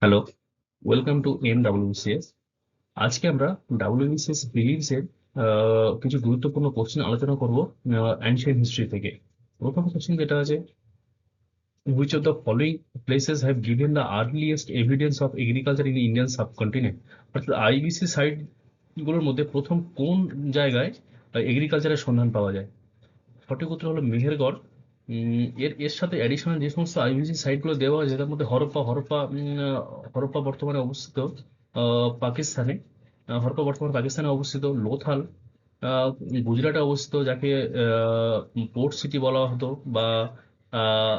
Hello, welcome to এমডব্লিউবিসিএস। আজকে আমরা WBCS prelims এর কিছু গুরুত্বপূর্ণ কোশ্চেন আলোচনা করব অ্যানশিয়েন্ট হিস্ট্রি থেকে। প্রথম কোশ্চেন যেটা আছে, which of the following places have given the earliest evidence of agriculture in Indian subcontinent. অর্থাৎ আইবিসি সাইট গুলোর মধ্যে প্রথম কোন জায়গায় এগ্রিকালচারের সন্ধান পাওয়া যায়? সঠিক উত্তর হলো মেহেরগড়। এর এর সাথে অ্যাডিশনাল যে সমস্ত আইবিসি সাইটগুলো দেওয়া আছে তার মধ্যে হরপ্পা বর্তমানে অবস্থিত পাকিস্তানে। হরপ্পা বর্তমানে পাকিস্তানে অবস্থিত। লোথাল আহ, গুজরাটে অবস্থিত, যাকে পোর্ট সিটি বলা হতো বা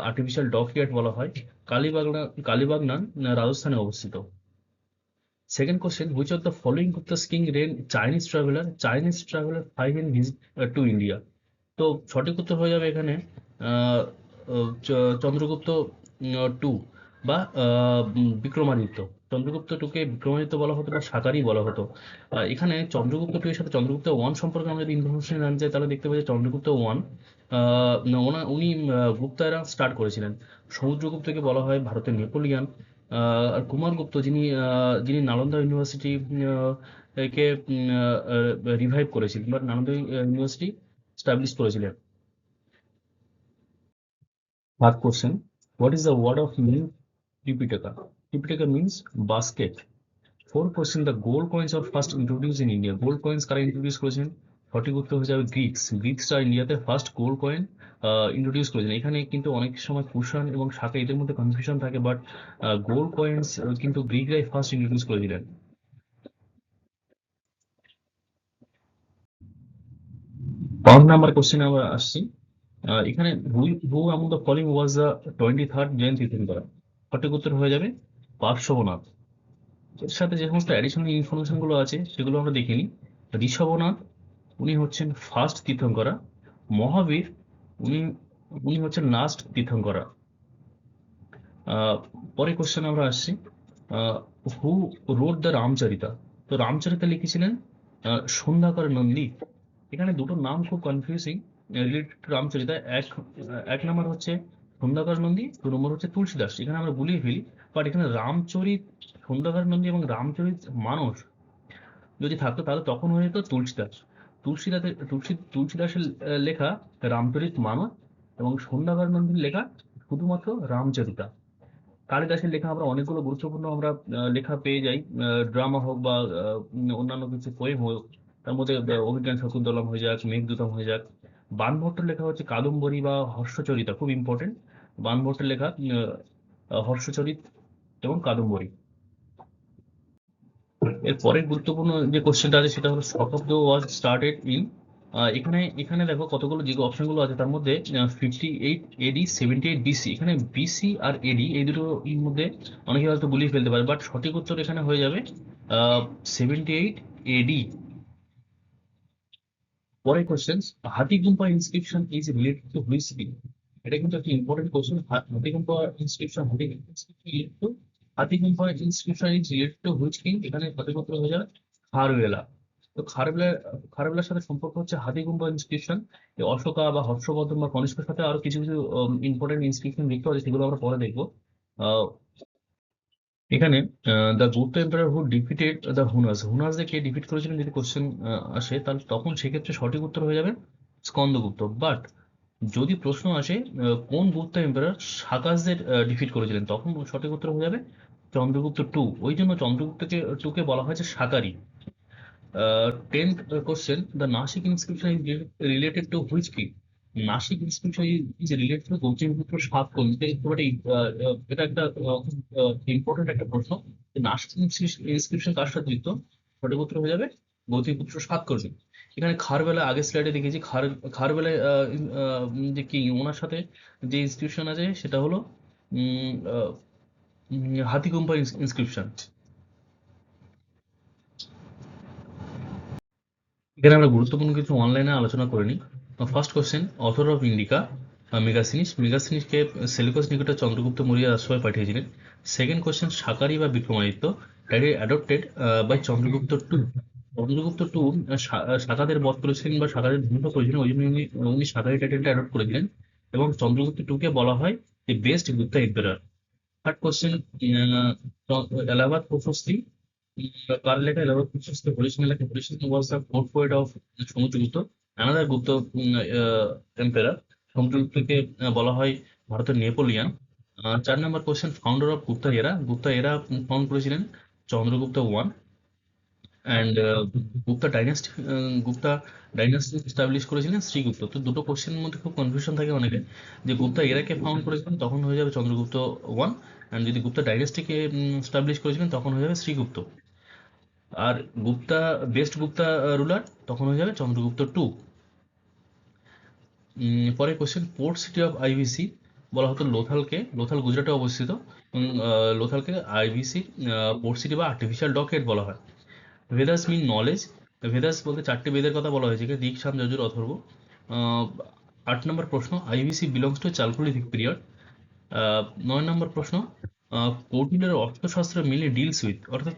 আর্টিফিশিয়াল ডকইয়ার্ড বলা হয়। কালীবাগনান রাজস্থানে অবস্থিত। Second question, which of the following Guptas king reign Chinese traveller Fa Hien visit to India? তো সঠিক উত্তর হয়ে যাবে এখানে আহ, চন্দ্রগুপ্ত টু বা বিক্রমাদিত্য। চন্দ্রগুপ্ত টুকে বিক্রমাদিত্য বলা হতো বা সাকারি বলা হতো। এখানে চন্দ্রগুপ্ত টু এর সাথে চন্দ্রগুপ্ত ওয়ান সম্পর্কে আমরা যদি ইনফরমেশন জানতে চাই তাহলে দেখতে পাই যে চন্দ্রগুপ্ত ওয়ান উনি গুপ্তারা স্টার্ট করেছিলেন। সমুদ্রগুপ্তকে বলা হয় ভারতের নেপোলিয়ান। আর কুমারগুপ্ত, যিনি নালন্দা ইউনিভার্সিটি কে রিভাইভ করেছিলেন বা নালন্দা ইউনিভার্সিটি স্টাবলিশ করেছিলেন। Third question, what is the word of meaning Tripitaka? Tripitaka means basket. Fourth question, the gold coins are first introduced in India. Gold coins কারা ইন্ট্রোডিউস করেছেন? সঠিক উত্তর হয়ে যাবে গ্রিকসরা ইন্ডিয়াতে ফার্স্ট গোল্ড কয়েন ইন্ট্রোডিউস করেছেন। এখানে কিন্তু অনেক সময় কুষাণ এবং শাকা এদের মধ্যে কনফিউশন থাকে, বাট গোল্ড কয়েন্স কিন্তু গ্রিকরাই ফার্স্ট ইন্ট্রোডিউস করেছিলেন। 5 নাম্বার কোশ্চেনে আমরা আসছি। এখানে who among the following was the 23rd Jain Tirthankar? সঠিক উত্তর হয়ে যাবে পার্শ্বনাথ। এর সাথে যে সমস্ত অ্যাডিশনাল ইনফরমেশন গুলো আছে সেগুলো আমরা দেখে নিই। ঋষভনাথ, উনি হচ্ছেন ফার্স্ট তীর্থঙ্করা। মহাবীর, উনি উনি হচ্ছেন লাস্ট তীর্থঙ্করা। পরে কোশ্চেন আমরা আসছি, হু রোড দ্য রামচরিতা? তো রামচরিতা লিখেছিলেন সন্ধ্যাকর নন্দী। এখানে দুটো নাম খুব কনফিউজিং রিলেটেড টু রামচরিতা। এক নম্বর হচ্ছে সন্ধ্যাকর নন্দী, 2 নম্বর হচ্ছে তুলসীদাস। এখানে আমরা গুলিয়ে ফেলি, বাট এখানে রামচরিত সন্ধ্যাকর নন্দী এবং রামচরিত মানস যদি থাকতো তাহলে তখন হয়ে যেত তুলসীদাস। তুলসীদাসের লেখা রামচরিত মানস এবং সন্ধ্যাকর নন্দীর লেখা শুধুমাত্র রামচরিতা। কালিদাসের লেখা আমরা অনেকগুলো গুরুত্বপূর্ণ লেখা পেয়ে যাই, ড্রামা হোক বা অন্যান্য কিছু পোয়েম হোক। তার মধ্যে অভিজ্ঞান শকুন্তলম হয়ে যাক, মেঘদূতম হয়ে যাক। বাণভট্টের লেখা হচ্ছে কাদম্বরী বা হর্ষচরিতা, খুব ইম্পর্টেন্ট। বাণভট্টের লেখা হর্ষচরিত এবং কাদম্বরী। এর পরের গুরুত্বপূর্ণ যে কোশ্চেনটা আছে সেটা হলো শতাব্দ ওয়াজ স্টার্টেড ইন। এখানে এখানে দেখো কতগুলো যে অপশন গুলো আছে তার মধ্যে 58 AD, 78 BC। এখানে বিসি আর এডি এই দুটোর মধ্যে অনেকে হয়তো গুলিয়ে ফেলতে পারে, বাট সঠিক উত্তর এখানে হয়ে যাবে 78 AD। পরের question, Hathigumpha inscription is related to which king? এটা কিন্তু একটা important question. Hathigumpha inscription is related to which king? এখানে সঠিক উত্তর হয়ে যাবে খারবেলা। তো খারবেলার সাথে সম্পর্ক হচ্ছে হাতিগুম্পা ইনস্ক্রিপশন। অশোকা বা হর্ষবর্ধন বা কনিষ্কের সাথে আরো কিছু কিছু ইম্পর্টেন্ট ইনস্ক্রিপশন দেখতে পাচ্ছি, সেগুলো আমরা পরে দেখবো। আহ, এখানে the Gupta empire who defeated the হুনাসদের কে ডিফিট করেছিলেন যদি কোশ্চেন আসে, তাহলে তখন সেক্ষেত্রে সঠিক উত্তর হয়ে যাবে স্কন্দগুপ্ত। বাট যদি প্রশ্ন আসে কোন গুপ্ত এম্পায়ার সাকাসদের ডিফিট করেছিলেন, তখন সঠিক উত্তর হয়ে যাবে চন্দ্রগুপ্ত টু। ওই জন্য চন্দ্রগুপ্তকে টুকে বলা হয়েছে Sakari. 10th question, the Nashik inscription is related to which king? Nashik inscription is related to Gautamiputra Satakarni. এটা একটা ইম্পর্টেন্ট একটা প্রশ্ন যে নাসিক ইনস্ক্রিপশন কার সাথে যুক্ত? সঠিক উত্তর হয়ে যাবে গৌতমপুত্র সাতকর্ণী। এখানে খারবেলা আগের স্লাইডে দেখেছি, খারবেলা যে কি ওনার সাথে যে ইনস্ক্রিপশন আছে সেটা হলো হাতিগুম্পা ইনস্ক্রিপশন। এখানে আমরা গুরুত্বপূর্ণ কিছু অনলাইনে আলোচনা করে নিই। First question, author of Indica মেগাসিনিসকে সেলুকাস নিকটে চন্দ্রগুপ্ত মৌর্যের আশ্রয় পাঠিয়েছিলেন। সেকেন্ড কোশ্চেন, সাকারি বা Vikramaditya adopted by Chandragupta two. Chandragupta two শাকাদের বধ করেছিলেন বা শাকাদের ধ্বংস করেছিলেন, ওই জন্য উনি শাকারি টাইটেলটা অ্যাডপ্ট করেছিলেন। এবং চন্দ্রগুপ্ত টু কে বলা হয় the best Gupta emperor. Third question, Allahabad Prashasti কার লেখা? এলাহাবাদ প্রশস্তি হরিসিং লেখা। Harisena was the fourth poet of Samudragupta, another Gupta emperor. সমুদ্রগুপ্তকে বলা হয় ভারতের নেপোলিয়ান। 4 নম্বর question, founder of Gupta era. Gupta era found করেছিলেন Chandragupta one. And Gupta dynasty establish করেছিলেন শ্রীগুপ্ত। তো দুটো কোশ্চেনের মধ্যে খুব কনফিউশন থাকে অনেকে, যে গুপ্তা এরাকে ফাউন্ড করেছিলেন তখন হয়ে যাবে চন্দ্রগুপ্ত ওয়ান, অ্যান্ড যদি গুপ্তা ডাইনাস্টিকে স্টাবলিশ করেছিলেন তখন হয়ে যাবে শ্রীগুপ্ত। আর গুপ্তা বেস্ট গুপ্তা রুলার তখন হয়ে যাবে চন্দ্রগুপ্ত টু। পরে question, port city of IVC বলা হতো লোথালকে। লোথাল গুজরাটে অবস্থিত, এবং লোথালকে আইভিসি পোর্ট সিটি বা আর্টিফিশিয়াল ডকহেড বলা হয়। ভেদাস মিন নলেজ। ভেদাস বলতে 4টে বেদের কথা বলা হয়েছে, ঋক, সাম, যজুর, অথর্ব। 8 নম্বর প্রশ্ন, আইভিসি বিলংস টু চালকুলিথিক পিরিয়ড। 9 নম্বর প্রশ্ন, কৌটিল্যের অর্থশাস্ত্র মিলে ডিলস উইথ, অর্থাৎ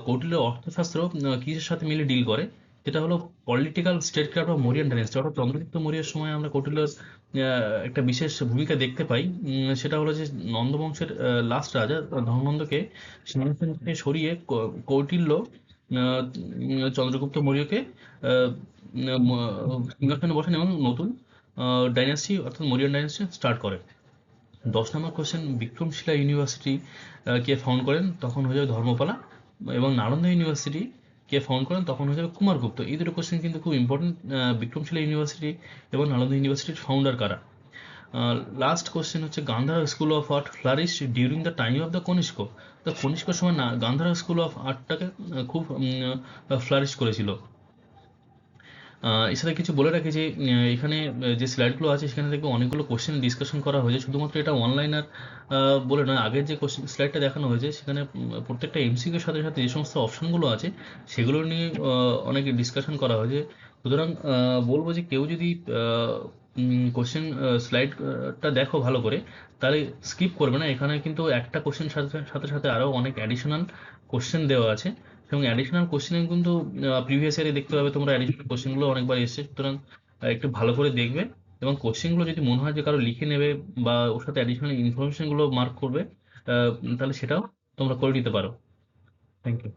কৌটিল্যের অর্থশাস্ত্র কিসের সাথে মিলে ডিল করে? যেটা হলো পলিটিক্যাল স্টেটক্রাফট অফ মৌরিয়ান ডাইনেস্টি, অর্থাৎ চন্দ্রগুপ্ত মৌর্যের সময় আমরা কৌটিল্যর একটা বিশেষ ভূমিকা দেখতে পাই। সেটা হলো যে নন্দবংশের লাস্ট রাজা ধর্মনন্দকে সিংহাসন থেকে সরিয়ে কৌটিল্য চন্দ্রগুপ্ত মৌর্যকে আহ, সিংহাসনে বসেন এবং নতুন ডাইনাস্টি অর্থাৎ মৌরিয়ান ডাইনাস্টি স্টার্ট করে। 10 নম্বর কোশ্চেন, বিক্রমশিলা ইউনিভার্সিটি কে ফাউন্ড করেন? তখন হয়ে যাবে ধর্মপালা। এবং নালন্দা ইউনিভার্সিটি কে ফাউন্ড করেন? তখন হয়ে যাবে কুমারগুপ্ত। এই দুটো কোশ্চেন কিন্তু খুব ইম্পর্টেন্ট। বিক্রমশিলা ইউনিভার্সিটি এবং নালন্দা ইউনিভার্সিটির ফাউন্ডার কারা? লাস্ট কোশ্চেন হচ্ছে, Gandhara school of art flourish during the time of the Kanishka. তো কনিষ্কর সময় না গান্ধার স্কুল অফ আর্টটাকে খুব ফ্লারিশ করেছিল। এছাড়া কিছু বলে রাখি যে এখানে যে স্লাইডগুলো আছে সেখানে দেখবে অনেকগুলো কোশ্চেন ডিসকাশন করা হয়েছে। শুধুমাত্র এটা অনলাইন আর বলে নয়, আগের যে কোশ্চেন স্লাইডটা দেখানো হয়েছে সেখানে প্রত্যেকটা এমসিকিউর সাথে সাথে যে সমস্ত অপশনগুলো আছে সেগুলো নিয়ে অনেক ডিসকাশন করা হয়েছে। সুতরাং বলবো যে কেউ যদি কোশ্চেন স্লাইডটা দেখো ভালো করে, তাহলে স্কিপ করবে না। এখানে কিন্তু একটা কোশ্চেন সাথে সাথে সাথে আরও অনেক অ্যাডিশনাল কোশ্চেন দেওয়া আছে, এবং অ্যাডিশনাল কোশ্চেন কিন্তু প্রিভিয়াস ইয়ারে দেখতে পাবে তোমরা অ্যাডিশনাল কোশ্চেনগুলো অনেকবার এসেছে। সুতরাং একটু ভালো করে দেখবে, এবং কোশ্চেনগুলো যদি মনে হয় যে কারো লিখে নেবে বা ওর সাথে অ্যাডিশনাল ইনফরমেশনগুলো মার্ক করবে, তাহলে সেটাও তোমরা করে নিতে পারো। Thank you.